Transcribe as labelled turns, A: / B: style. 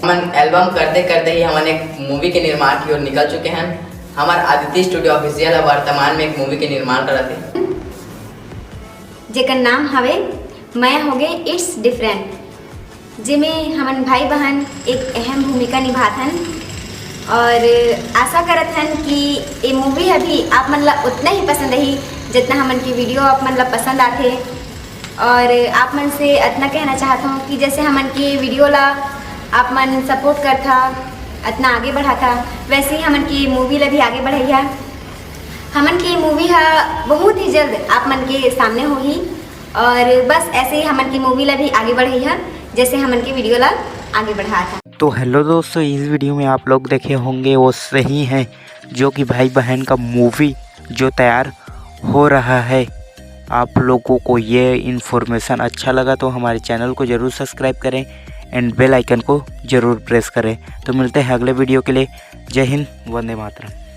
A: हम एल्बम करते करते ही हम एक मूवी के निर्माण की ओर निकल चुके हैं। हमारे आदित्य स्टूडियो ऑफिशियल वर्तमान में एक मूवी के निर्माण करते हैं
B: जेकर नाम हवे मैं होगे इट्स डिफरेंट, जिमें हमन भाई बहन एक अहम भूमिका निभाथन और आशा करत हन कि ये मूवी अभी आप मन ला उतना ही पसंद रही जितना हमन की वीडियो आप मन ला पसंद आते। और आप मन से इतना कहना चाहता हूँ कि जैसे हमन की वीडियो ला आप मन सपोर्ट करता इतना आगे बढ़ाता, वैसे ही हमन की मूवी ला भी आगे बढ़ाइया। हमन की मूवी बहुत ही जल्द आप मन के सामने होगी और बस ऐसे ही हमन की मूवी ला भी आगे बढ़ाइया जैसे हमन की वीडियो ला आगे बढ़ा था।
C: तो हेलो दोस्तों, इस वीडियो में आप लोग देखे होंगे वो सही हैं जो कि भाई बहन का मूवी जो तैयार हो रहा है। आप लोगों को ये इन्फॉर्मेशन अच्छा लगा तो हमारे चैनल को ज़रूर सब्सक्राइब करें एंड बेल आइकन को ज़रूर प्रेस करें। तो मिलते हैं अगले वीडियो के लिए। जय हिंद, वंदे मातरम।